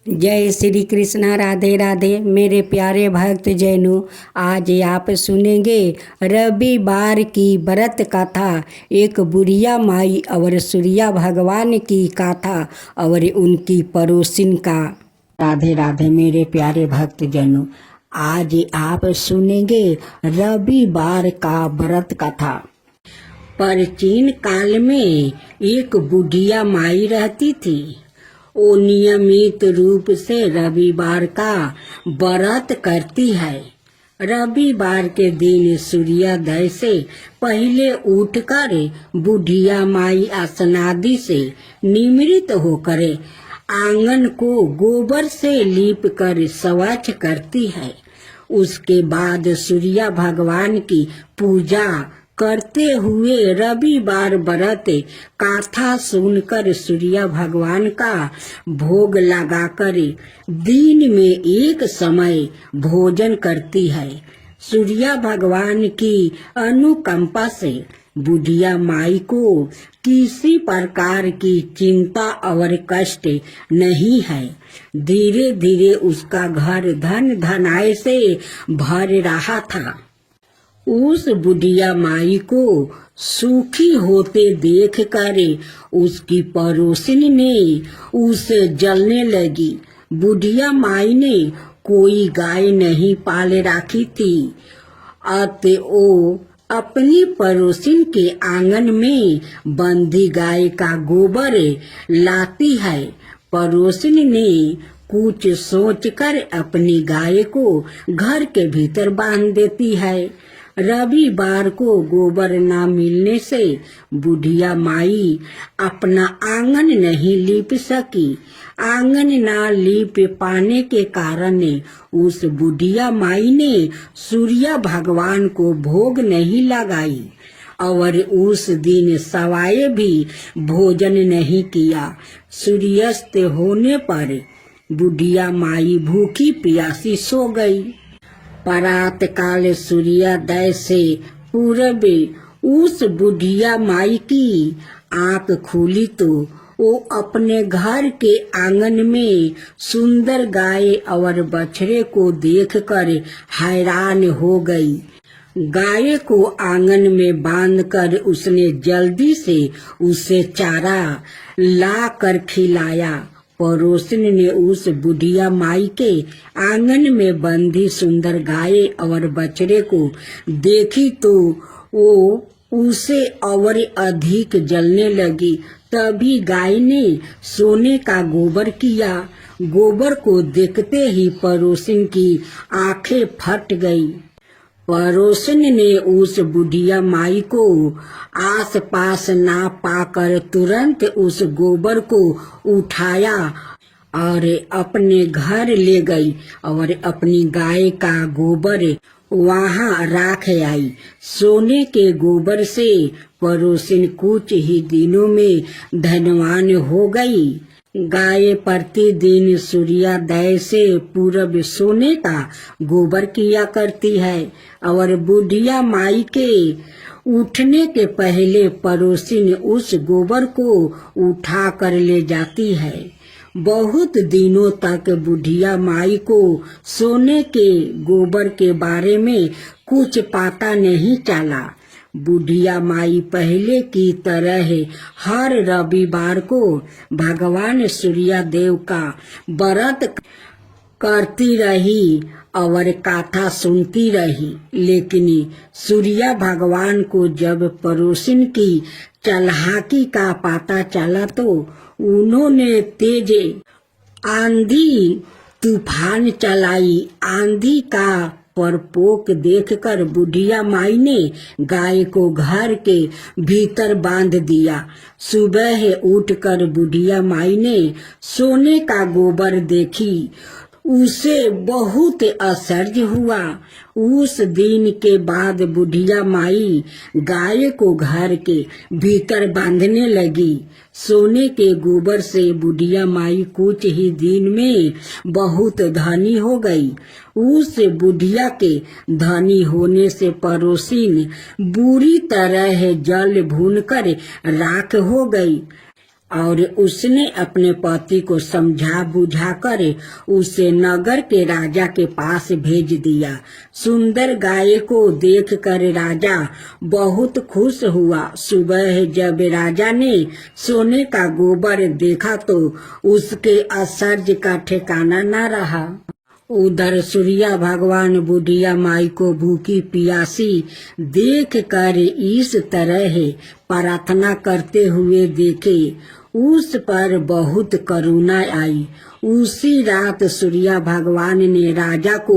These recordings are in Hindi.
जय श्री कृष्णा। राधे राधे मेरे प्यारे भक्त जैनों, आज आप सुनेंगे रविवार की व्रत कथा, एक बुढ़िया माई और सूर्या भगवान की कथा और उनकी पड़ोसिन का। राधे राधे मेरे प्यारे भक्त जनों, आज आप सुनेंगे रविवार का व्रत कथा। प्राचीन काल में एक बुढ़िया माई रहती थी। वो नियमित रूप से रविवार का व्रत करती है। रविवार के दिन सूर्योदय से पहले उठकर बुढ़िया माई स्नादि से निमृत होकर आंगन को गोबर से लीप कर स्वच्छ करती है। उसके बाद सूर्य भगवान की पूजा करते हुए रविवार व्रत कथा सुनकर सूर्य भगवान का भोग लगाकर दिन में एक समय भोजन करती है। सूर्य भगवान की अनुकंपा से बुढ़िया माई को किसी प्रकार की चिंता और कष्ट नहीं है। धीरे धीरे उसका घर धन धनाय से भर रहा था। उस बुढ़िया माई को सुखी होते देखकर उसकी पड़ोसिन ने उसे जलने लगी। बुढ़िया माई ने कोई गाय नहीं पाले रखी थी, अतः वो अपनी पड़ोसिन के आंगन में बंधी गाय का गोबर लाती है। पड़ोसिन ने कुछ सोचकर अपनी गाय को घर के भीतर बांध देती है। रविवार को गोबर न मिलने से बुढ़िया माई अपना आंगन नहीं लीप सकी। आंगन न लीप पाने के कारण उस बुढ़िया माई ने सूर्य भगवान को भोग नहीं लगाई और उस दिन सवाए भी भोजन नहीं किया। सूर्यास्त होने पर बुढ़िया माई भूखी प्यासी सो गई। प्रात काल सूर्योदय से पूर्व उस बुढ़िया माई की आंख खुली तो वो अपने घर के आंगन में सुंदर गाय और बछड़े को देखकर हैरान हो गई। गाय को आंगन में बांधकर उसने जल्दी से उसे चारा ला कर खिलाया। पड़ोसिन ने उस बुढ़िया माई के आंगन में बंधी सुंदर गाय और बछड़े को देखी तो वो उसे और अधिक जलने लगी। तभी गाय ने सोने का गोबर किया। गोबर को देखते ही पड़ोसिन की आंखें फट गई। पड़ोसिन ने उस बुढ़िया माई को आस पास ना पाकर तुरंत उस गोबर को उठाया और अपने घर ले गई और अपनी गाय का गोबर वहां राख आई। सोने के गोबर से पड़ोसिन कुछ ही दिनों में धनवान हो गई। गाय प्रतिदिन सूर्योदय से पूर्व सोने का गोबर किया करती है और बुढ़िया माई के उठने के पहले पड़ोसिन उस गोबर को उठा कर ले जाती है। बहुत दिनों तक बुढ़िया माई को सोने के गोबर के बारे में कुछ पता नहीं चला। बुढ़िया माई पहले की तरह हर रविवार को भगवान सूर्यदेव का व्रत करती रही और कथा सुनती रही। लेकिन सूर्य भगवान को जब पड़ोसिन की चालाकी का पता चला तो उन्होंने तेज आंधी तूफान चलाई। आंधी का प्रकोप देखकर बुढ़िया माई ने गाय को घर के भीतर बांध दिया। सुबह उठकर बुढ़िया माई ने सोने का गोबर देखी। उसे बहुत आश्चर्य हुआ। उस दिन के बाद बुढ़िया माई गाय को घर के भीतर बांधने लगी। सोने के गोबर से बुढ़िया माई कुछ ही दिन में बहुत धनी हो गई। उस बुढ़िया के धनी होने से पड़ोसिन बुरी तरह जल भूनकर राख हो गई। और उसने अपने पति को समझा बुझा कर उसे नगर के राजा के पास भेज दिया। सुंदर गाय को देखकर राजा बहुत खुश हुआ। सुबह जब राजा ने सोने का गोबर देखा तो उसके आश्चर्य का ठिकाना न रहा। उधर सूर्या भगवान बुढ़िया माई को भूखी प्यासी देख कर इस तरह प्रार्थना करते हुए देखे, उस पर बहुत करुणा आई। उसी रात सूर्या भगवान ने राजा को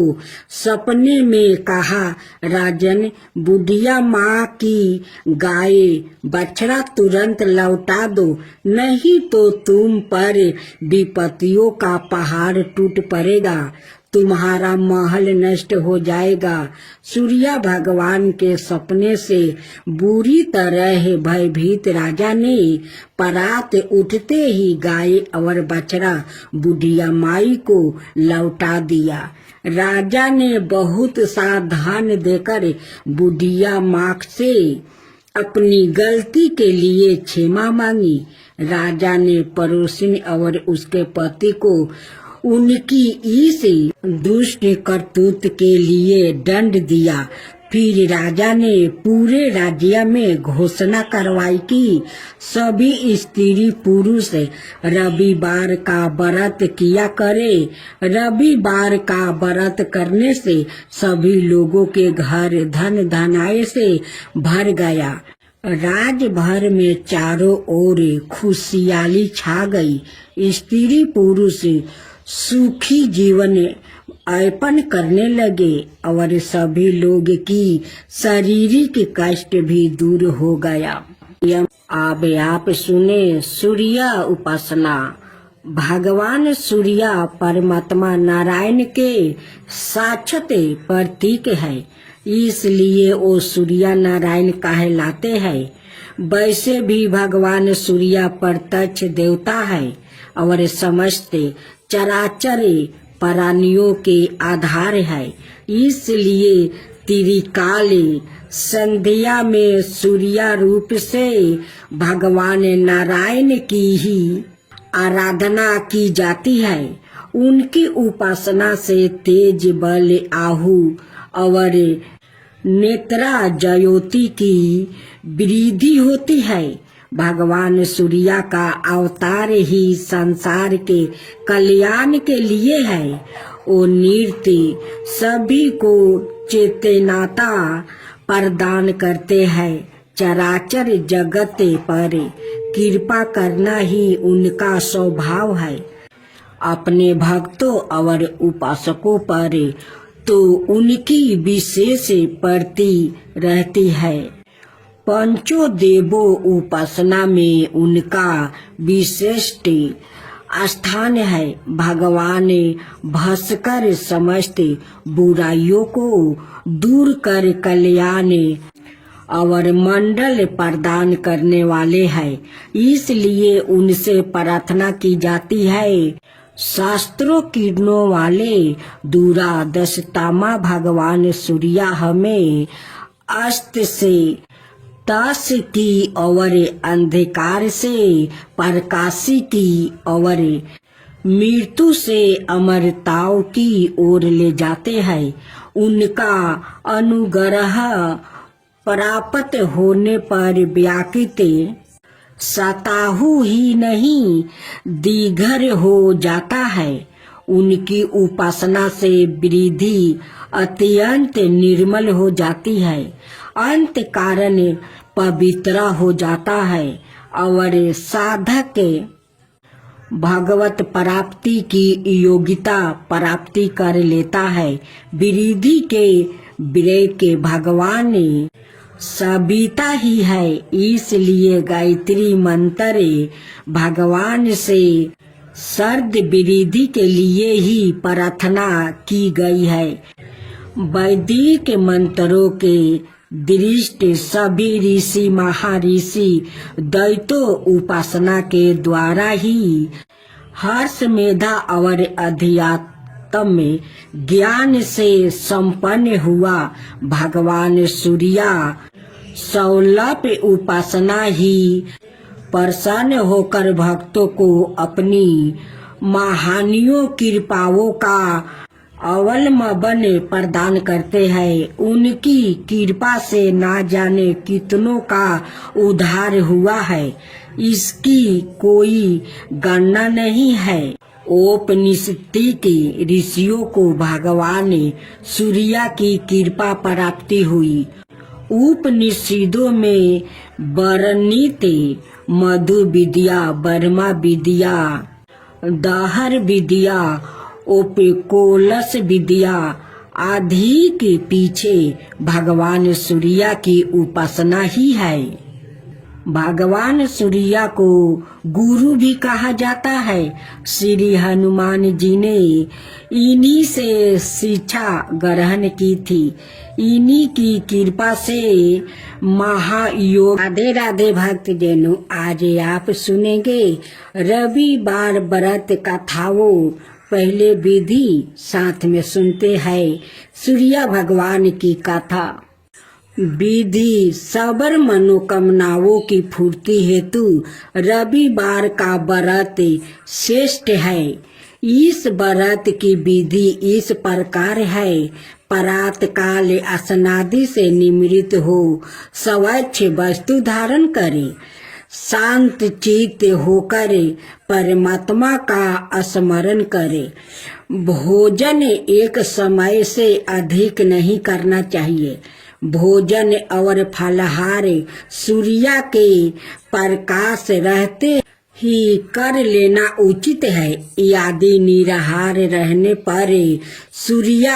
सपने में कहा, राजन, बुढ़िया माँ की गाय बछड़ा तुरंत लौटा दो, नहीं तो तुम पर विपत्तियों का पहाड़ टूट पड़ेगा, तुम्हारा महल नष्ट हो जाएगा। सूर्या भगवान के सपने से बुरी तरह भयभीत राजा ने परात उठते ही गाय और बछड़ा बुढ़िया माई को लौटा दिया। राजा ने बहुत सा धन देकर बुढ़िया माँ से अपनी गलती के लिए क्षमा मांगी। राजा ने पड़ोसिन और उसके पति को उनकी इस दुष्ट करतूत के लिए दंड दिया। फिर राजा ने पूरे राज्य में घोषणा करवाई कि सभी स्त्री पुरुष रविवार का व्रत किया करे। रविवार का व्रत करने से सभी लोगों के घर धन धनाए से भर गया। राज भर में चारों ओर खुशहाली छा गई। स्त्री पुरुष सुखी जीवन यापन करने लगे और सभी लोग की शारीरिक कष्ट भी दूर हो गया। अब आप सुने सूर्य उपासना। भगवान सूर्य परमात्मा नारायण के साक्षात प्रतीक है, इसलिए वो सूर्य नारायण कहलाते हैं। वैसे भी भगवान सूर्य प्रत्यक्ष देवता है और समस्त चराचर प्राणियों के आधार है। इसलिए त्रिकाल संध्या में सूर्य रूप से भगवान नारायण की ही आराधना की जाती है। उनकी उपासना से तेज बल आहु और नेत्रा ज्योति की वृद्धि होती है। भगवान सूर्य का अवतार ही संसार के कल्याण के लिए है। वो नृत्य सभी को चेतनाता प्रदान करते हैं। चराचर जगत पर कृपा करना ही उनका स्वभाव है। अपने भक्तों और उपासकों पर तो उनकी विशेष प्रति रहती है। पंचों देवों उपासना में उनका विशिष्ट स्थान है। भगवान भास्कर समस्त बुराइयों को दूर कर कल्याण और मंडल प्रदान करने वाले हैं, इसलिए उनसे प्रार्थना की जाती है। शास्त्रों किरणों वाले दूरादशतामा भगवान सूर्य हमें अस्त से ताश की और अंधकार से प्रकाशी की और मृत्यु से अमरताओं की ओर ले जाते हैं। उनका अनुग्रह प्राप्त होने पर व्याकृत सताहु ही नहीं दीघर हो जाता है। उनकी उपासना से वृद्धि अत्यंत निर्मल हो जाती है, अंत कारण पवित्र हो जाता है और साधक भगवत प्राप्ति की योग्यता प्राप्ति कर लेता है। वृद्धि के विरय के भगवान सविता ही है, इसलिए गायत्री मंत्र भगवान से सर्द वृद्धि के लिए ही प्रार्थना की गई है। वैदिक मंत्रों के दृष्टि सभी ऋषि महर्षि दैत्यों उपासना के द्वारा ही हर्ष मेधा और अध्यात्म ज्ञान से संपन्न हुआ। भगवान सूर्य सौलभ उपासना ही प्रसन्न होकर भक्तों को अपनी महानियों कृपाओं का अवलंबन प्रदान करते हैं। उनकी कृपा से ना जाने कितनों का उद्धार हुआ है, इसकी कोई गणना नहीं है। उपनिषद के ऋषियों को भगवान सूर्य की कृपा प्राप्ति हुई। उपनिषदों में वर्णित मधु विद्या, ब्रह्मा विद्या, दाहर विद्या, ओपिकोलस विद्या आदि के पीछे भगवान सूर्य की उपासना ही है। भगवान सूर्य को गुरु भी कहा जाता है। श्री हनुमान जी ने इन्हीं से शिक्षा ग्रहण की थी। इन्हीं की कृपा से महायोग। राधे राधे भक्त जनों, आज आप सुनेंगे रविवार व्रत कथाओं। पहले विधि साथ में सुनते हैं सूर्य भगवान की कथा। विधि सबर मनोकामनाओं की पूर्ति हेतु रविवार का व्रत श्रेष्ठ है। इस व्रत की विधि इस प्रकार है। प्रात काल स्नादि से निवृत्त हो स्वच्छ वस्तु धारण करे, शांत चित्त होकर परमात्मा का स्मरण करे। भोजन एक समय से अधिक नहीं करना चाहिए। भोजन और फलाहार सूर्य के प्रकाश रहते ही कर लेना उचित है। यदि निराहार रहने पर सूर्य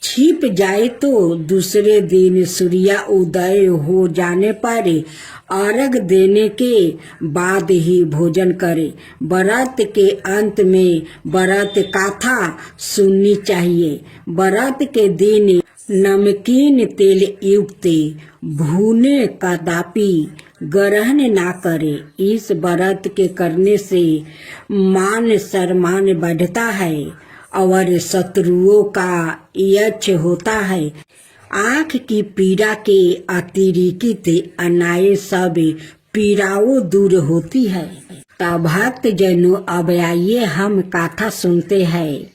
छिप जाए तो दूसरे दिन सूर्य उदय हो जाने पर अर्घ देने के बाद ही भोजन करे। व्रत के अंत में व्रत कथा सुननी चाहिए। व्रत के दिन नमकीन तेल युक्त भुने कदापि ग्रहण ना करे। इस व्रत के करने से मान सम्मान बढ़ता है और शत्रुओं का यश होता है। आँख की पीड़ा के अतिरिक्त अन्य सब पीड़ाओं दूर होती है। तब भक्त जनों, अब आइए हम कथा सुनते हैं।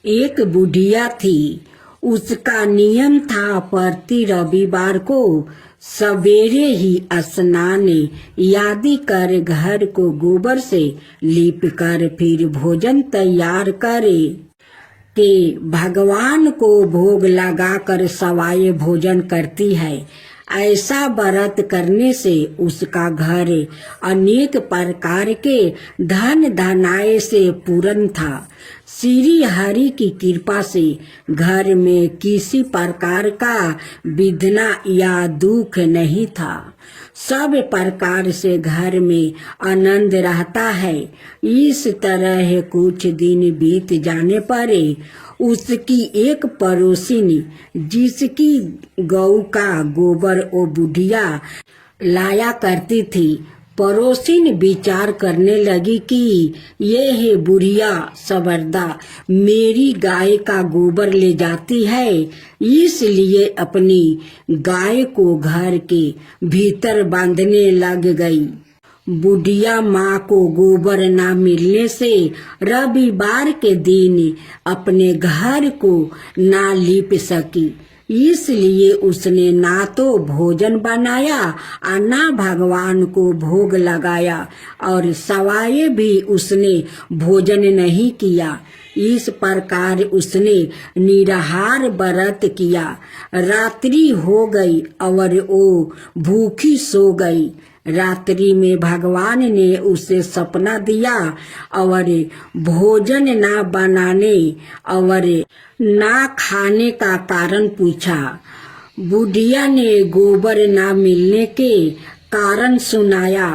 एक बुढ़िया थी। उसका नियम था प्रति रविवार को सवेरे ही स्नान आदि कर घर को गोबर से लीप कर फिर भोजन तैयार करे के भगवान को भोग लगाकर सवाए भोजन करती है। ऐसा व्रत करने से उसका घर अनेक प्रकार के धन धनाय से पूर्ण था। श्री हरि की कृपा से घर में किसी प्रकार का विघ्न या दुख नहीं था। सब प्रकार से घर में आनंद रहता है। इस तरह कुछ दिन बीत जाने पर उसकी एक पड़ोसिनी, जिसकी गौ का गोबर वो बुढ़िया लाया करती थी, पड़ोसिन विचार करने लगी कि ये है बुढ़िया सबरदा मेरी गाय का गोबर ले जाती है, इसलिए अपनी गाय को घर के भीतर बांधने लग गई। बुढ़िया माँ को गोबर न मिलने से रविवार के दिन अपने घर को ना लीप सकी। इसलिए उसने ना तो भोजन बनाया और ना भगवान को भोग लगाया और सवाए भी उसने भोजन नहीं किया। इस प्रकार उसने निराहार व्रत किया। रात्रि हो गई और वो भूखी सो गई। रात्रि में भगवान ने उसे सपना दिया और भोजन ना बनाने और ना खाने का कारण पूछा। बुढ़िया ने गोबर ना मिलने के कारण सुनाया।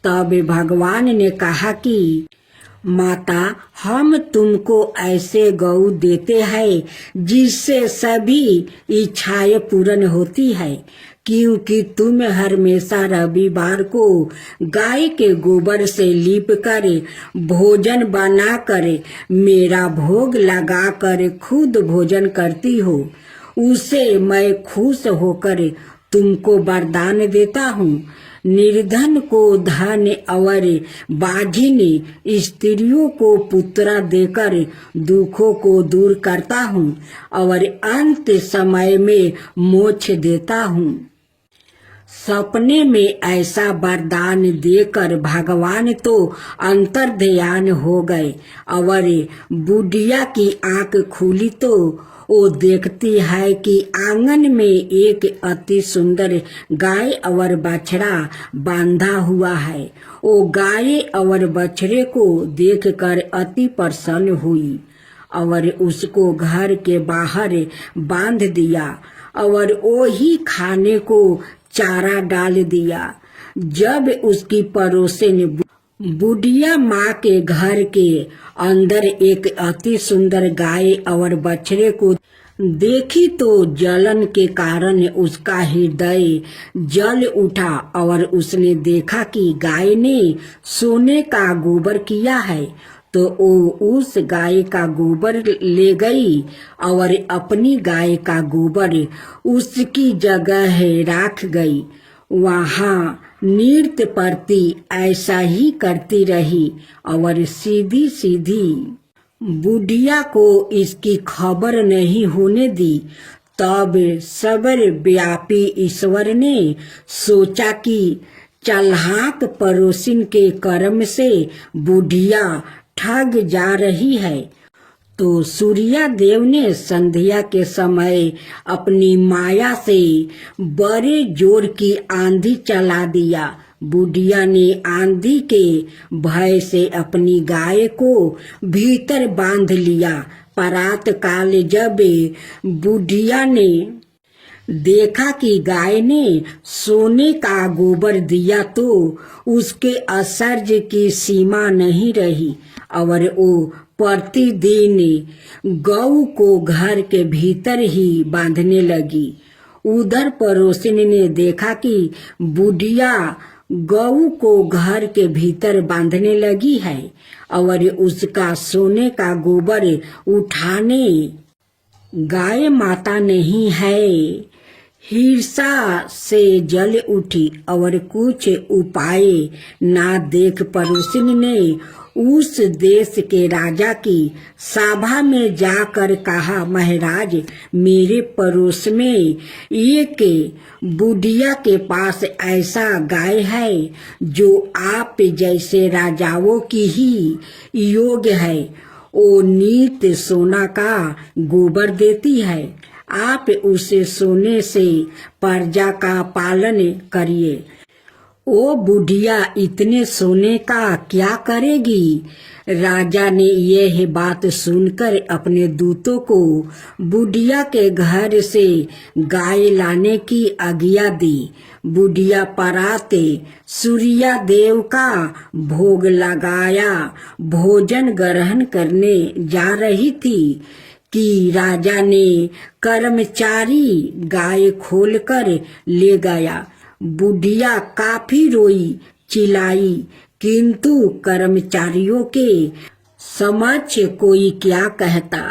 तब भगवान ने कहा कि माता, हम तुमको ऐसे गौ देते हैं जिससे सभी इच्छाएं पूर्ण होती है, क्योंकि तुम हमेशा रविवार को गाय के गोबर से लीप कर भोजन बना कर मेरा भोग लगा कर खुद भोजन करती हो। उसे मैं खुश होकर तुमको वरदान देता हूँ। निर्धन को धन और बाझिन स्त्रियों को पुत्र देकर दुखों को दूर करता हूँ और अंत समय में मोक्ष देता हूँ। सपने में ऐसा वरदान देकर भगवान तो अंतर्ध्यान हो गए और बुढ़िया की आंख खुली तो वो देखती है कि आंगन में एक अति सुंदर गाय और बछड़ा बांधा हुआ है। वो गाय और बछड़े को देखकर अति प्रसन्न हुई और उसको घर के बाहर बांध दिया और वो ही खाने को चारा डाल दिया। जब उसकी पड़ोसिन बुढ़िया माँ के घर के अंदर एक अति सुंदर गाय और बछड़े को देखी तो जलन के कारण उसका हृदय जल उठा और उसने देखा कि गाय ने सोने का गोबर किया है, तो वो उस गाय का गोबर ले गई और अपनी गाय का गोबर उसकी जगह रख गई। वहाँ नृत्य प्रति ऐसा ही करती रही और सीधी सीधी बुढ़िया को इसकी खबर नहीं होने दी। तब सबर व्यापी ईश्वर ने सोचा कि चालाक पड़ोसिन के कर्म से बुढ़िया ठग जा रही है, तो सूर्या देव ने संध्या के समय अपनी माया से बड़े जोर की आंधी चला दिया। बुढ़िया ने आंधी के भय से अपनी गाय को भीतर बांध लिया। परात काल जब बुढ़िया ने देखा कि गाय ने सोने का गोबर दिया तो उसके आश्चर्य की सीमा नहीं रही और वो प्रतिदिन गौ को घर के भीतर ही बांधने लगी। उधर पड़ोसिन ने देखा कि बुढ़िया गौ को घर के भीतर बांधने लगी है और उसका सोने का गोबर उठाने गाय माता नहीं है। हिंसा से जल उठी और कुछ उपाय ना देख पड़ोसिन ने उस देश के राजा की सभा में जाकर कहा, महाराज, मेरे पड़ोस में एक बुढ़िया के पास ऐसा गाय है जो आप जैसे राजाओं की ही योग्य है। वो नित्य सोना का गोबर देती है। आप उसे सोने से प्रजा का पालन करिए। ओ बुढ़िया इतने सोने का क्या करेगी? राजा ने यह बात सुनकर अपने दूतों को बुढ़िया के घर से गाय लाने की आज्ञा दी। बुढ़िया पराते सूर्या देव का भोग लगाया भोजन ग्रहण करने जा रही थी कि राजा ने कर्मचारी गाय खोलकर ले गया। बुढ़िया काफी रोई चिल्लाई, किंतु कर्मचारियों के समक्ष कोई क्या कहता।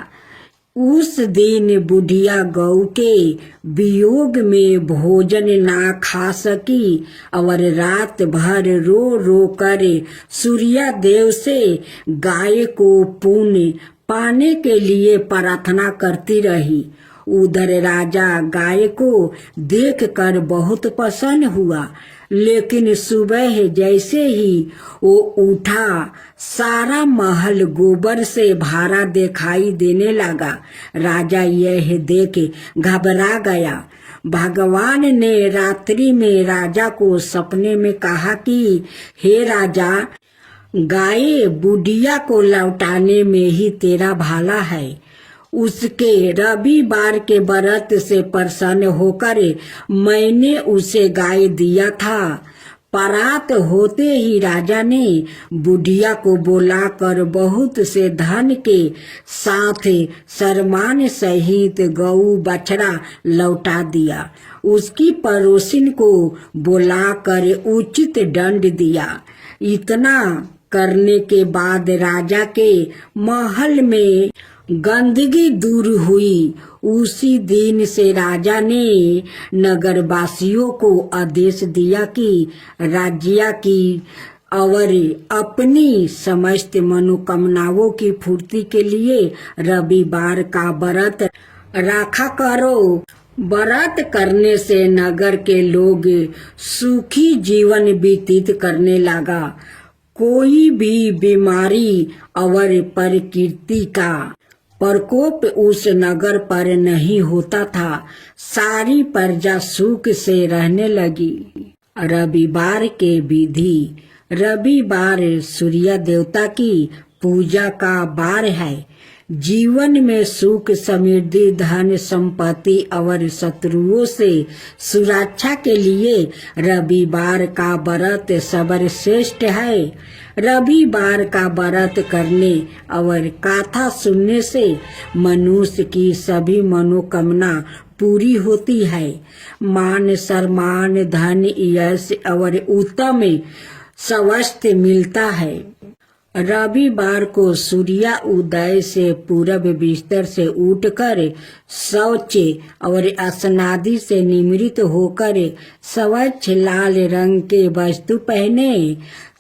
उस दिन बुढ़िया गौ के वियोग में भोजन ना खा सकी और रात भर रो रो कर सूर्या देव से गाय को पुण्य पाने के लिए प्रार्थना करती रही। उधर राजा गाय को देखकर बहुत प्रसन्न हुआ, लेकिन सुबह जैसे ही वो उठा सारा महल गोबर से भरा दिखाई देने लगा। राजा यह देख घबरा गया। भगवान ने रात्रि में राजा को सपने में कहा कि हे राजा, गाय बुढ़िया को लौटाने में ही तेरा भला है। उसके रविवार के व्रत से प्रसन्न होकर मैंने उसे गाय दिया था। परात होते ही राजा ने बुढ़िया को बुलाकर बहुत से धन के साथ सम्मान सहित गऊ बछड़ा लौटा दिया। उसकी पड़ोसिन को बुलाकर उचित दंड दिया। इतना करने के बाद राजा के महल में गंदगी दूर हुई। उसी दिन से राजा ने नगरवासियों को आदेश दिया कि राज्य की और अपनी समस्त मनोकामनाओं की पूर्ति के लिए रविवार का व्रत रखा करो। व्रत करने से नगर के लोग सुखी जीवन व्यतीत करने लगा। कोई भी बीमारी और प्रकृति का प्रकोप उस नगर पर नहीं होता था। सारी प्रजा सुख से रहने लगी। रविवार के विधि। रविवार सूर्य देवता की पूजा का वार है। जीवन में सुख समृद्धि धन संपत्ति और शत्रुओं से सुरक्षा के लिए रविवार का व्रत सर्वश्रेष्ठ है। रविवार का व्रत करने और कथा सुनने से मनुष्य की सभी मनोकामना पूरी होती है। मान सम्मान धन यश और उत्तम स्वास्थ्य मिलता है। रविवार को सूर्य उदय से पूर्व बिस्तर से उठकर शौच और स्नादि से निवृत्त होकर स्वच्छ लाल रंग के वस्त्र पहने।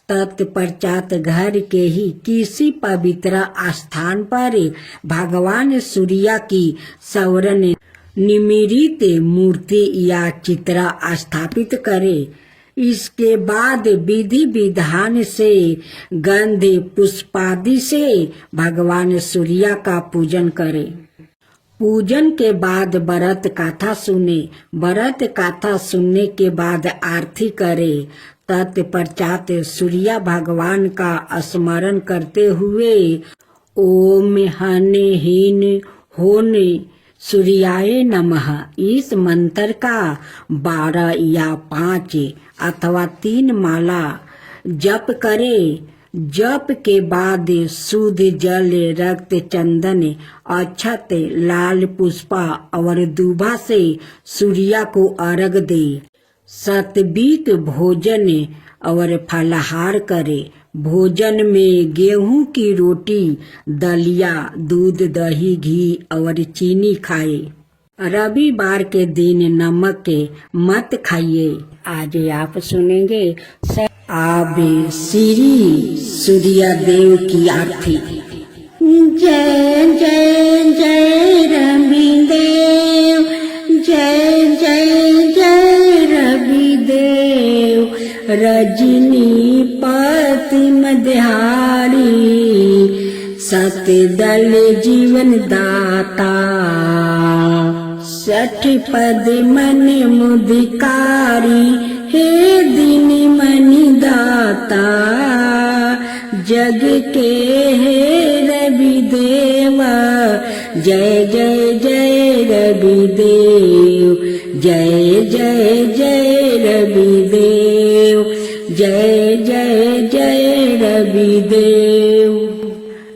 तत्पश्चात घर के ही किसी पवित्र स्थान पर भगवान सूर्य की स्वर्ण निमिरित मूर्ति या चित्र स्थापित करे। इसके बाद विधि विधान से गंध पुष्पादि से भगवान सूर्य का पूजन करे। पूजन के बाद व्रत कथा सुने। व्रत कथा सुनने के बाद आरती करे। तत्पश्चात सूर्य भगवान का स्मरण करते हुए ओम हनि हीन होने सूर्याय नमः इस मंत्र का 12 या 5 अथवा 3 माला जप करे। जप के बाद शुद्ध जल रक्त चंदन अक्षत लाल पुष्पा और दूबा से सूर्य को अर्घ दे। सात्विक भोजन और फलाहार करे। भोजन में गेहूं की रोटी दलिया दूध दही घी और चीनी खाए। रविवार के दिन नमक मत खाइए। आज आप सुनेंगे अब श्री सूर्य देव की आरती। जय जय जय रविदेव जय जय जय रविदेव रजनी पति मध्यारी सतदल जीवन दाता सठ पद मन मुदिकारी हे दीन मनि दाता जग के हे रवि देवा जय जय जय रवि देव जय जय जय रवि देव जय जय जय रवि देव।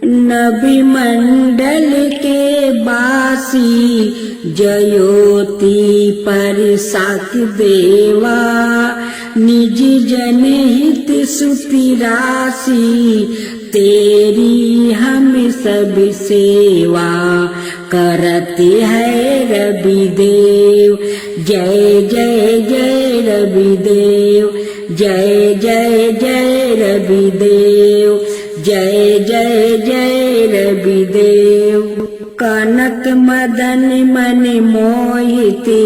नबी मंडल के बासी जयोति पर साक देवा निज जन हित सुति राशि तेरी हम सब सेवा करते हैं रवि देव जय जय जय रवि देव जय जय जय रवि देव जय जय जय रवि देव। कनक मदन मन मोहिते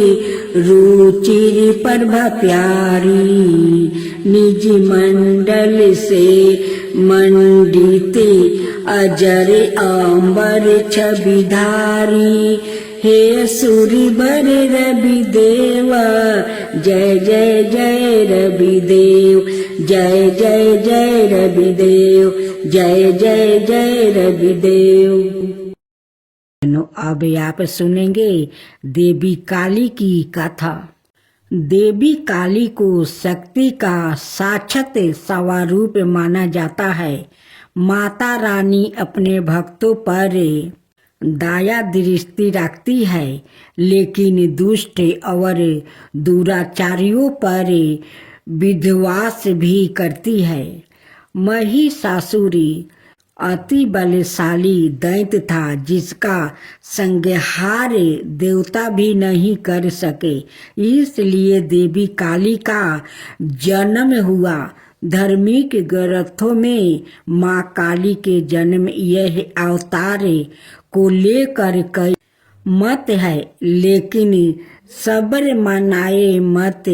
रुचिर प्रभा प्यारी निज मंडल से मंडिते अजर अंबर छविधारी हे सूर्य बर रवि देवा जय जय जय रवि देव जय जय जय रवि देव जय जय जय रवि देव। अब आप सुनेंगे देवी काली की कथा। देवी काली को शक्ति का साक्षात स्वरूप माना जाता है। माता रानी अपने भक्तों पर दया दृष्टि रखती है, लेकिन दुष्ट और दुराचारियों पर विध्वंस भी करती है। महिषासुर अति बलशाली दैत्य था जिसका संहार देवता भी नहीं कर सके। इसलिए देवी काली का जन्म हुआ। धार्मिक ग्रंथों में माँ काली के जन्म यह अवतार को लेकर कई मत है, लेकिन सबर मनाए मत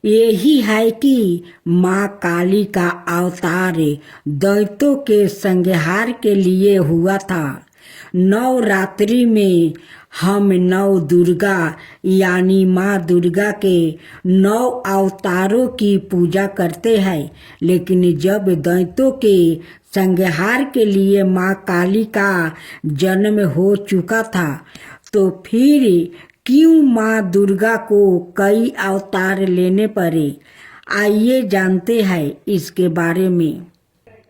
यही है कि माँ काली का अवतार दैत्यों के संहार के लिए हुआ था। नवरात्रि में हम नव दुर्गा यानी माँ दुर्गा के 9 अवतारों की पूजा करते हैं, लेकिन जब दैत्यों के संहार के लिए माँ काली का जन्म हो चुका था तो फिर क्यों माँ दुर्गा को कई अवतार लेने पड़े? आइए जानते हैं इसके बारे में।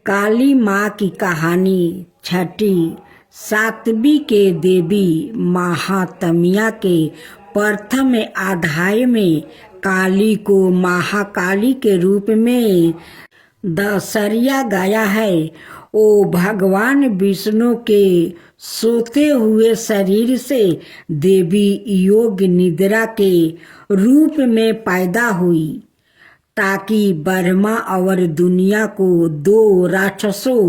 काली माँ की कहानी छठी सातवीं के देवी महात्म्य के प्रथम अध्याय में काली को महाकाली के रूप में दर्शाया गया है। ओ भगवान विष्णु के सोते हुए शरीर से देवी योग निद्रा के रूप में पैदा हुई ताकि ब्रह्मा और दुनिया को 2 राक्षसों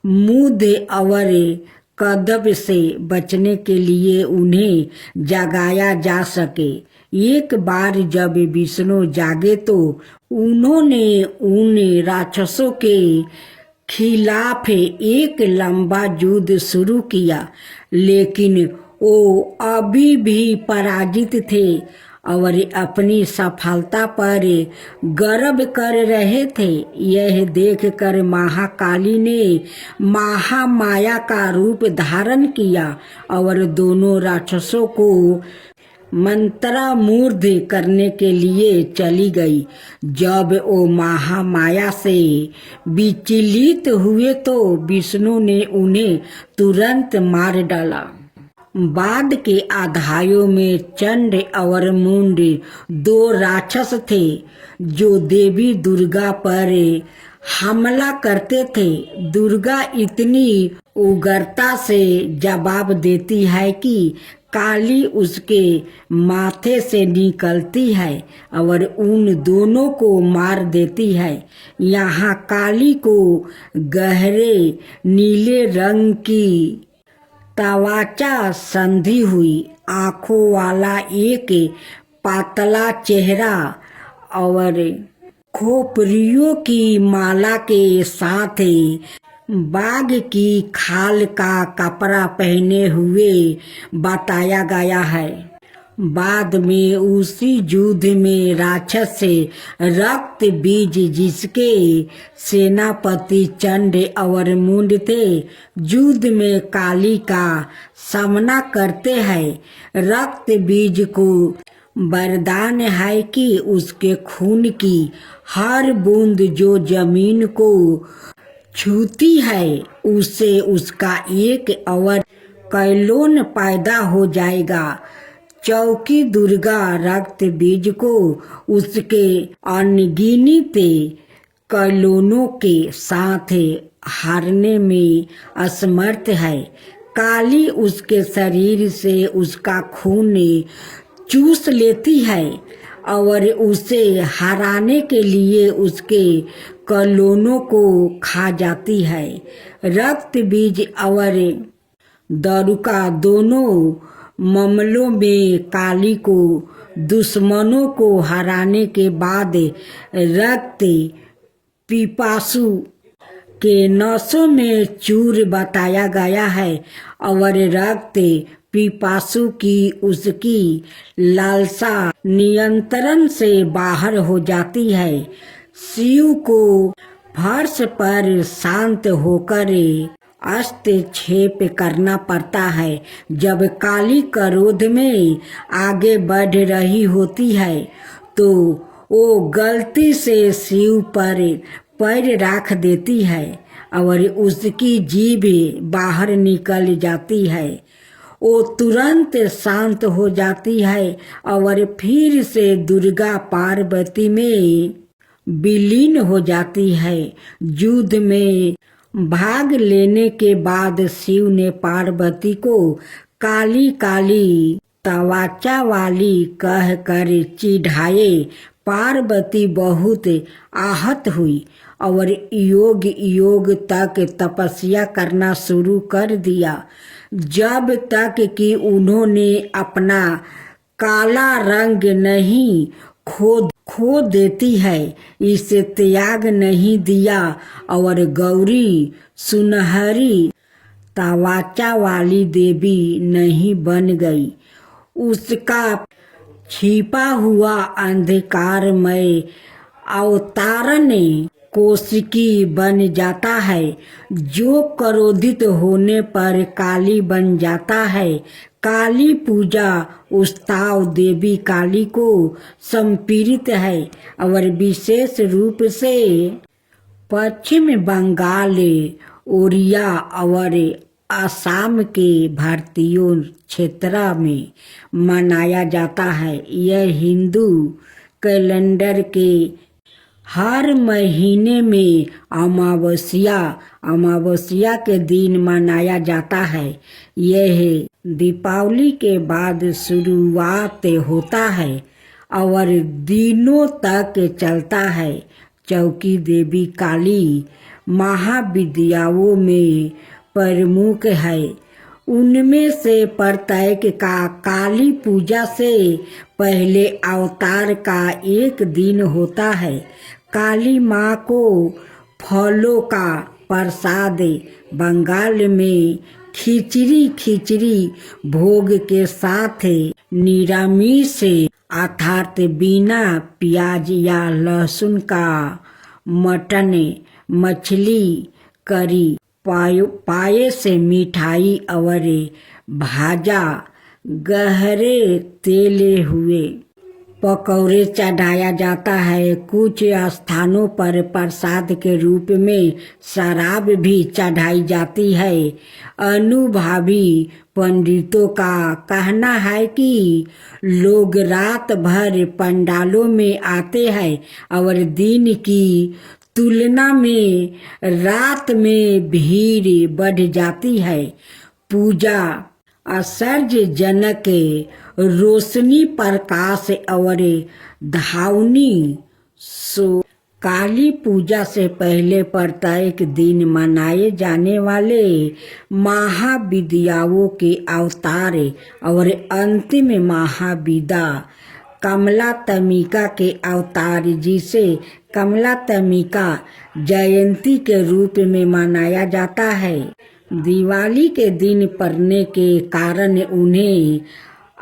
मुद और कदब से बचने के लिए उन्हें जगाया जा सके। एक बार जब विष्णु जागे तो उन्होंने उन राक्षसों के खिलाफ एक लंबा युद्ध शुरू किया, लेकिन वो अभी भी पराजित थे और अपनी सफलता पर गर्व कर रहे थे। यह देखकर महाकाली ने महामाया का रूप धारण किया और दोनों राक्षसों को मंत्रमुग्ध करने के लिए चली गई। जब वो महामाया से विचलित हुए तो विष्णु ने उन्हें तुरंत मार डाला। बाद के अध्यायों में चंड और मुंड 2 राक्षस थे जो देवी दुर्गा पर हमला करते थे। दुर्गा इतनी उग्रता से जवाब देती है कि काली उसके माथे से निकलती है और उन दोनों को मार देती है। यहाँ काली को गहरे नीले रंग की त्वचा संधि हुई, आंखों वाला एक पातला चेहरा और खोपड़ियों की माला के साथ बाघ की खाल का कपड़ा पहने हुए बताया गया है। बाद में उसी युद्ध में राक्षस से रक्त बीज जिसके सेनापति चंड और मुंड थे युद्ध में काली का सामना करते हैं। रक्त बीज को वरदान है कि उसके खून की हर बूंद जो जमीन को छूती है उससे उसका एक और कैलोन पैदा हो जाएगा। चौकी दुर्गा रक्त बीज को उसके अनगिनत कैलोनों के साथ हारने में असमर्थ है। काली उसके शरीर से उसका खून चूस लेती है और उसे हराने के लिए उसके कैलोनों को खा जाती है। रक्त बीज और दारुका दोनों मामलों में काली को दुश्मनों को हराने के बाद रक्त पिपासु के नसों में चूर बताया गया है और रक्त पिपासु की उसकी लालसा नियंत्रण से बाहर हो जाती है। शिव को फर्श पर शांत होकर हस्तक्षेप करना पड़ता है। जब काली क्रोध में आगे बढ़ रही होती है तो वो गलती से शिव पर पैर रख देती है और उसकी जीभ बाहर निकल जाती है। वो तुरंत शांत हो जाती है और फिर से दुर्गा पार्वती में विलीन हो जाती है। युद्ध में भाग लेने के बाद शिव ने पार्वती को काली काली तवाचा वाली कह कर चिढ़ाए। पार्वती बहुत आहत हुई और योग योग तक तपस्या करना शुरू कर दिया, जब तक कि उन्होंने अपना काला रंग नहीं खो देती है, इसे त्याग नहीं दिया और गौरी सुनहरी तवाचा वाली देवी नहीं बन गई। उसका छिपा हुआ अंधकारमय अवतारण कोशिकी बन जाता है, जो क्रोधित होने पर काली बन जाता है। काली पूजा उत्सव देवी काली को समर्पित है और विशेष रूप से पश्चिम बंगाल, ओडिशा और असम के भारतीयों क्षेत्र में मनाया जाता है। यह हिंदू कैलेंडर के हर महीने में अमावस्या के दिन मनाया जाता है। यह दीपावली के बाद शुरुआत होता है और दिनों तक चलता है। चौकी देवी काली महाविद्याओं में प्रमुख है। उनमें से प्रत्येक का काली पूजा से पहले अवतार का एक दिन होता है। काली माँ को फलों का प्रसाद बंगाल में खिचड़ी भोग के साथ निरामिष अर्थात बिना प्याज या लहसुन का मटन, मछली, करी, पायस, मिठाई और भाजा गहरे तेले हुए पकौड़े चढ़ाया जाता है। कुछ स्थानों पर प्रसाद के रूप में शराब भी चढ़ाई जाती है। अनुभवी पंडितों का कहना है कि लोग रात भर पंडालों में आते हैं और दिन की तुलना में रात में भीड़ बढ़ जाती है। पूजा आश्चर्यजनक रोशनी, प्रकाश और धावनी काली पूजा से पहले प्रत्येक दिन मनाए जाने वाले महाविद्याओं के अवतार और अंतिम महाविद्या कमलात्मिका के अवतार, जिसे कमलात्मिका जयंती के रूप में मनाया जाता है, दिवाली के दिन पड़ने के कारण उन्हें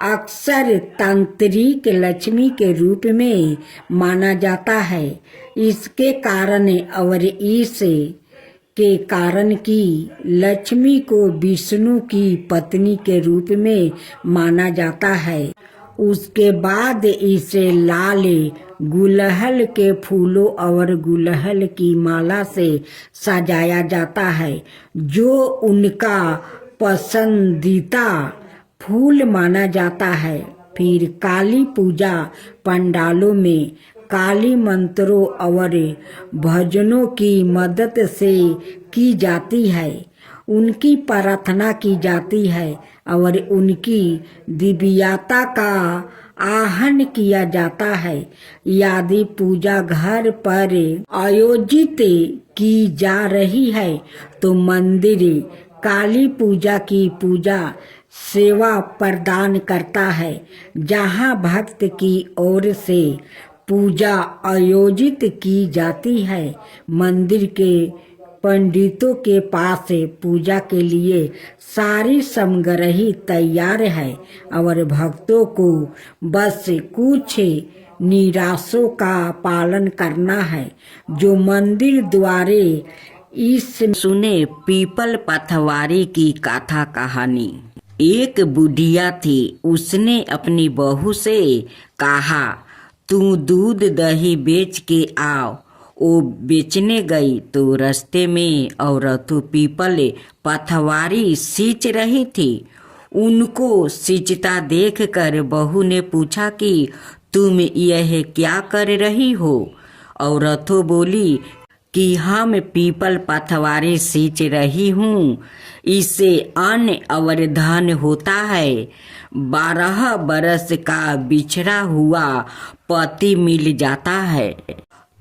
अक्सर तांत्रिक लक्ष्मी के रूप में माना जाता है। इसके कारण और इस के कारण कि लक्ष्मी को विष्णु की पत्नी के रूप में माना जाता है। उसके बाद इसे लाल गुलहल के फूलों और गुलहल की माला से सजाया जाता है, जो उनका पसंदीदा फूल माना जाता है। फिर काली पूजा पंडालों में काली मंत्रों और भजनों की मदद से की जाती है। उनकी प्रार्थना की जाती है और उनकी दिव्यता का आहन किया जाता है। यदि पूजा घर पर आयोजित की जा रही है तो मंदिर काली पूजा की पूजा सेवा प्रदान करता है, जहां भक्त की ओर से पूजा आयोजित की जाती है। मंदिर के पंडितों के पास पूजा के लिए सारी सामग्री तैयार है और भक्तों को बस कुछ निर्देशों का पालन करना है, जो मंदिर द्वारे इस सुने। पीपल पथवारी की कथा कहानी। एक बुढ़िया थी, उसने अपनी बहू से कहा, तू दूध दही बेच के आओ। वो बेचने गई तो रास्ते में औरत पीपल पथवारी सींच रही थी। उनको सींचता देखकर बहू ने पूछा कि तुम यह क्या कर रही हो? औरत बोली, कि हम पीपल पथवारी सींच रही हूँ, इससे अन्न और धन होता है। 12 बरस का बिछड़ा हुआ पति मिल जाता है।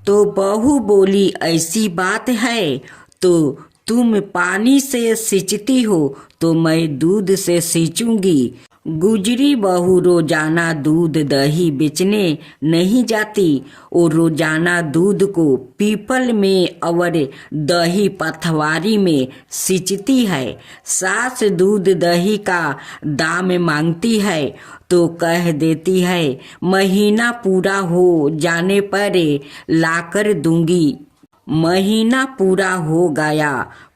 तो बहू बोली, ऐसी बात है तो तुम पानी से सींचती हो तो मैं दूध से सींचूंगी। गुजरी बहू रोजाना दूध दही बेचने नहीं जाती, और रोजाना दूध को पीपल में और दही पथवारी में सींचती है। सास दूध दही का दाम मांगती है तो कह देती है, महीना पूरा हो जाने पर लाकर दूंगी। महीना पूरा हो गया।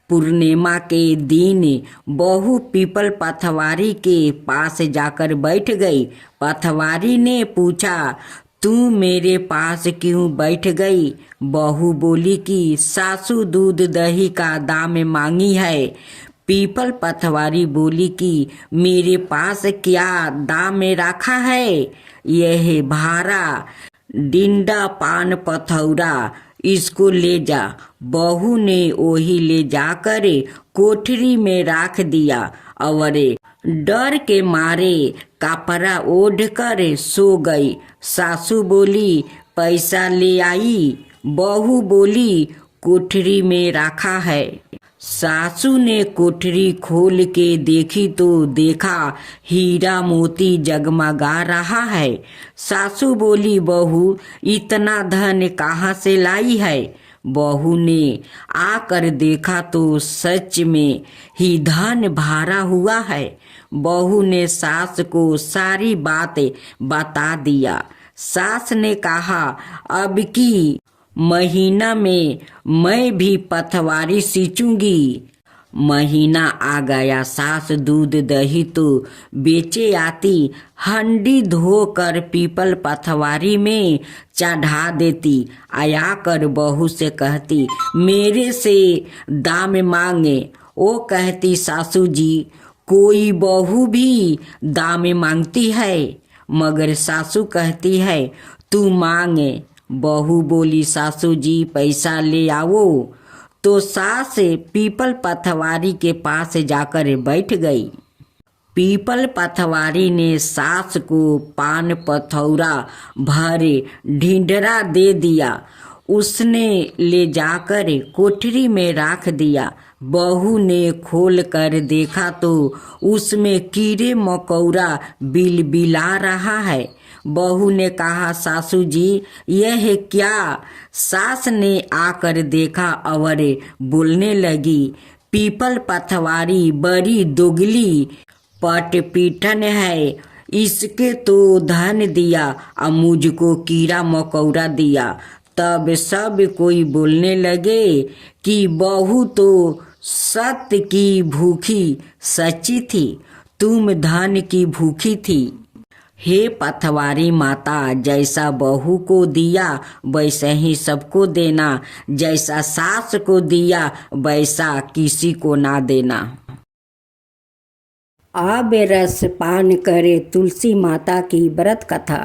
पूर्णिमा के दिन बहू पीपल पथवारी के पास जाकर बैठ गई। पथवारी ने पूछा, तू मेरे पास क्यों बैठ गई? बहू बोली कि सासू दूध दही का दाम मांगी है। पीपल पथवारी बोली कि मेरे पास क्या दाम रखा है? यह भारा डिंडा पान पथौरा, इसको ले जा। बहू ने वही ले जाकर कोठरी में रख दिया और डर के मारे कपड़ा ओढ़ कर सो गई। सासू बोली, पैसा ले आई? बहू बोली, कोठरी में रखा है। सासू ने कोठरी खोल के देखी तो देखा हीरा मोती जगमगा रहा है। सासू बोली, बहू इतना धन कहाँ से लाई है? बहू ने आकर देखा तो सच में ही धन भरा हुआ है। बहू ने सास को सारी बात बता दिया। सास ने कहा, अब की महीना में मैं भी पथवारी सींचूंगी। महीना आ गया। सास दूध दही तो बेचे आती, हंडी धोकर पीपल पथवारी में चढ़ा देती। आया कर बहू से कहती, मेरे से दाम मांगे। वो कहती, सासू जी कोई बहू भी दाम मांगती है? मगर सासू कहती है, तू मांगे। बहू बोली, सासू जी पैसा ले आओ। तो सास पीपल पथवारी के पास जाकर बैठ गई। पीपल पथवारी ने सास को पान पथौरा भर ढिंढरा दे दिया। उसने ले जाकर कोठरी में रख दिया। बहू ने खोल कर देखा तो उसमें कीड़े मकोड़ा बिलबिला रहा है। बहू ने कहा, सासू जी यह क्या? सास ने आकर देखा और बोलने लगी, पीपल पथवारी बड़ी दोगली पटपीठन है, इसके तो धन दिया और मुझको कीड़ा मकोड़ा दिया। तब सब कोई बोलने लगे कि बहू तो सत्य की भूखी सच्ची थी, तुम धन की भूखी थी। हे पथवारी माता, जैसा बहू को दिया वैसा ही सबको देना, जैसा सास को दिया वैसा किसी को ना देना। अब रस पान करे तुलसी माता की व्रत कथा।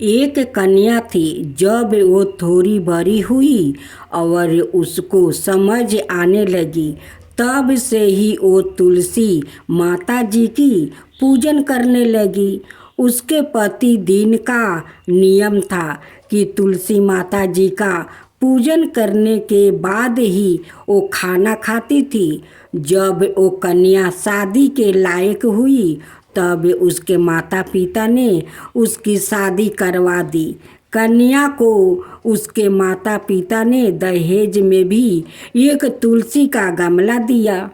एक कन्या थी। जब वो थोड़ी बड़ी हुई और उसको समझ आने लगी, तब से ही वो तुलसी माता जी की पूजन करने लगी। उसके पति दिन का नियम था कि तुलसी माता जी का पूजन करने के बाद ही वो खाना खाती थी। जब वो कन्या शादी के लायक हुई तब उसके माता पिता ने उसकी शादी करवा दी। कन्या को उसके माता पिता ने दहेज में भी एक तुलसी का गमला दिया।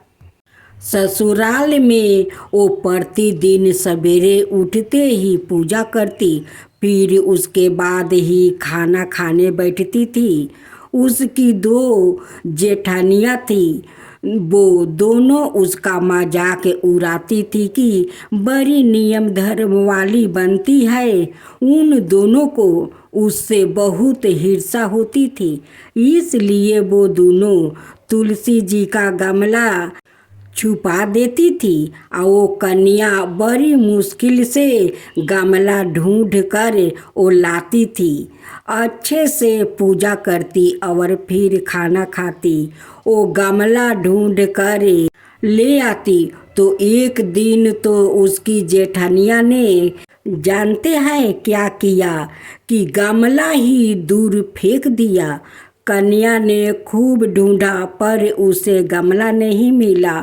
ससुराल में वो प्रतिदिन सवेरे उठते ही पूजा करती, फिर उसके बाद ही खाना खाने बैठती थी। उसकी 2 जेठानियाँ थी, वो दोनों उसका मजाक उड़ाती थी कि बड़ी नियम धर्म वाली बनती है। उन दोनों को उससे बहुत ईर्ष्या होती थी, इसलिए वो दोनों तुलसी जी का गमला छुपा देती थी और वो कन्या बड़ी मुश्किल से गमला ढूंढ कर वो लाती थी। अच्छे से पूजा करती और फिर खाना खाती। वो गमला ढूंढ कर ले आती तो एक दिन तो उसकी जेठानिया ने जानते हैं क्या किया कि गमला ही दूर फेंक दिया। कन्या ने खूब ढूंढा पर उसे गमला नहीं मिला।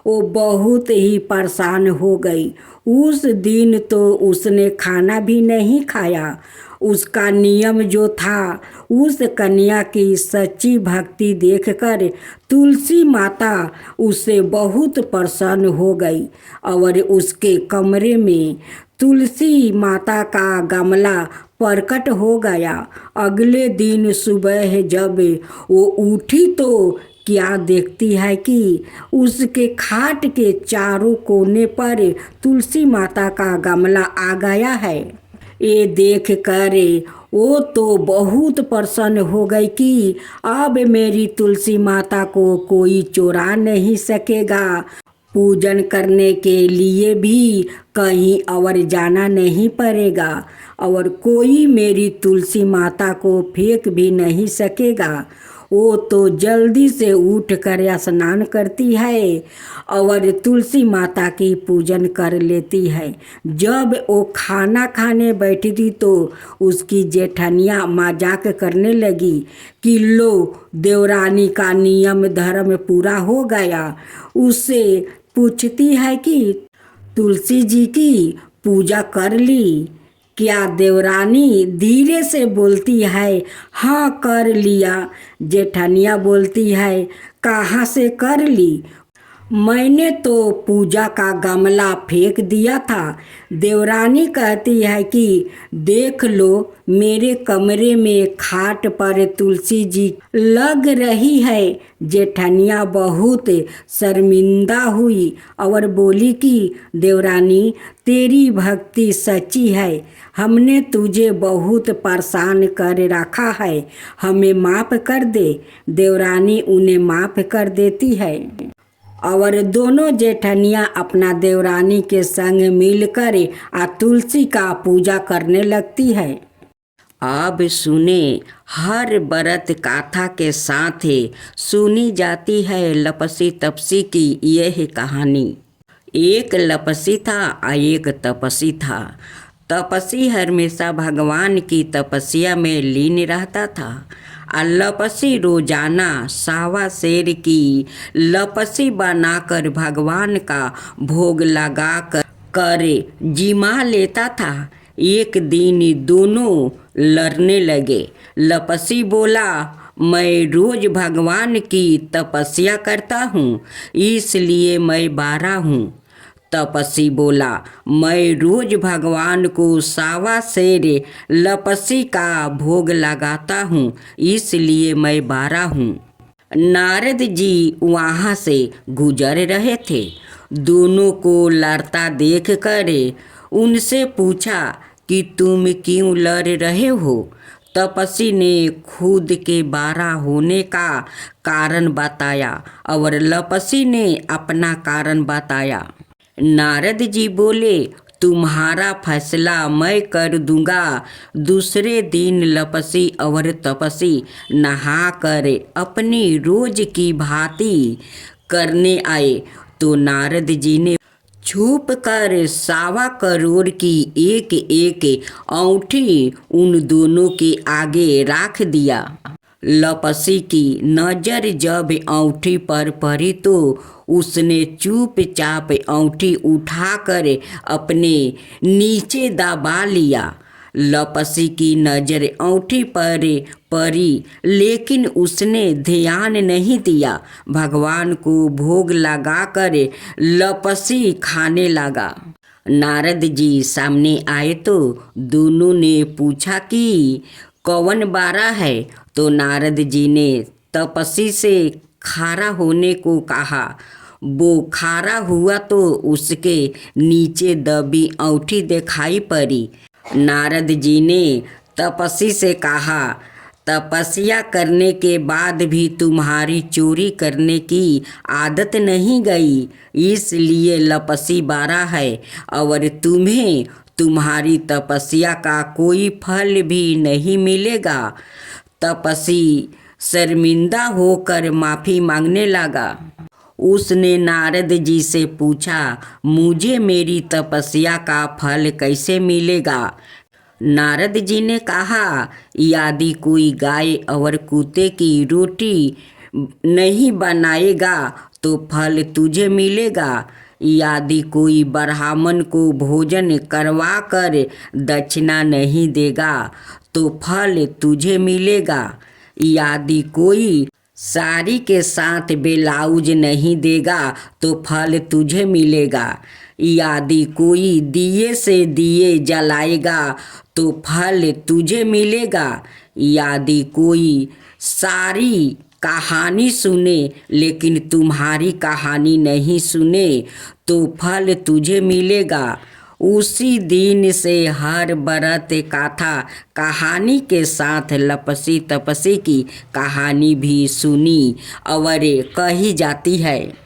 वो बहुत ही परेशान हो गई। उस दिन तो उसने खाना भी नहीं खाया। उसका नियम जो था, उस कन्या की सच्ची भक्ति देखकर तुलसी माता उससे बहुत प्रसन्न हो गई और उसके कमरे में तुलसी माता का गमला प्रकट हो गया। अगले दिन सुबह जब वो उठी तो क्या देखती है कि उसके खाट के चारों कोने पर तुलसी माता का गमला आ गया है। ये देख कर वो तो बहुत प्रसन्न हो गई कि अब मेरी तुलसी माता को कोई चुरा नहीं सकेगा। पूजन करने के लिए भी कहीं और जाना नहीं पड़ेगा और कोई मेरी तुलसी माता को फेंक भी नहीं सकेगा। वो तो जल्दी से उठ कर स्नान करती है और तुलसी माता की पूजन कर लेती है। जब वो खाना खाने बैठी थी तो उसकी जेठानिया मजाक करने लगी कि लो, देवरानी का नियम धर्म पूरा हो गया। उससे पूछती है कि तुलसी जी की पूजा कर ली क्या? देवरानी धीरे से बोलती है, हाँ कर लिया। जेठानिया बोलती है, कहाँ से कर ली? मैंने तो पूजा का गमला फेंक दिया था। देवरानी कहती है कि देख लो, मेरे कमरे में खाट पर तुलसी जी लग रही है। जेठानिया बहुत शर्मिंदा हुई और बोली कि देवरानी, तेरी भक्ति सच्ची है। हमने तुझे बहुत परेशान कर रखा है, हमें माफ़ कर दे। देवरानी उन्हें माफ़ कर देती है और दोनों जेठनियाँ अपना देवरानी के संग मिलकर तुलसी का पूजा करने लगती है। अब सुने, हर व्रत गाथा के साथ सुनी जाती है लपसी तपसी की यह कहानी। एक लपसी था और एक तपसी था। तपसी हमेशा भगवान की तपस्या में लीन रहता था और लपसी रोजाना सावा शेर की लपसी बनाकर भगवान का भोग लगा कर जिमा लेता था। एक दिन दोनों लड़ने लगे। लपसी बोला, मैं रोज भगवान की तपस्या करता हूँ, इसलिए मैं बारा हूँ। तपसी बोला, मैं रोज भगवान को सावा शेर लपसी का भोग लगाता हूँ, इसलिए मैं बारा हूँ। नारद जी वहाँ से गुजर रहे थे। दोनों को लड़ता देख कर उनसे पूछा कि तुम क्यों लड़ रहे हो? तपसी ने खुद के बारा होने का कारण बताया और लपसी ने अपना कारण बताया। नारद जी बोले, तुम्हारा फैसला मैं कर दूंगा। दूसरे दिन लपसी और तपसी नहा कर अपनी रोज की भांति करने आए तो नारद जी ने छुप कर 1.25 करोड़ की एक एक औंठी उन दोनों के आगे रख दिया। लपसी की नज़र जब औंठी पर पड़ी तो उसने चुपचाप औंठी उठाकर अपने नीचे दबा लिया। लपसी की नज़र औंठी पर पड़ी लेकिन उसने ध्यान नहीं दिया। भगवान को भोग लगाकर लपसी खाने लगा। नारद जी सामने आए तो दोनों ने पूछा कि कौन बारा है? तो नारद जी ने तपसी से खारा होने को कहा। वो खारा हुआ तो उसके नीचे दबी औंठी दिखाई पड़ी। नारद जी ने तपसी से कहा, तपस्या करने के बाद भी तुम्हारी चोरी करने की आदत नहीं गई, इसलिए लपसी बारा है और तुम्हें तुम्हारी तपस्या का कोई फल भी नहीं मिलेगा। तपस्वी शर्मिंदा होकर माफ़ी मांगने लगा। उसने नारद जी से पूछा, मुझे मेरी तपस्या का फल कैसे मिलेगा? नारद जी ने कहा, यदि कोई गाय और कुत्ते की रोटी नहीं बनाएगा तो फल तुझे मिलेगा। यदि कोई ब्राह्मण को भोजन करवा कर दक्षिणा नहीं देगा तो फल तुझे मिलेगा। यदि कोई साड़ी के साथ ब्लाउज नहीं देगा तो फल तुझे मिलेगा। यदि कोई दिए से दिए जलाएगा तो फल तुझे मिलेगा। यदि कोई सारी कहानी सुने लेकिन तुम्हारी कहानी नहीं सुने तो फल तुझे मिलेगा। उसी दिन से हर व्रत कथा कहानी के साथ लपसी तपसी की कहानी भी सुनी और कही जाती है।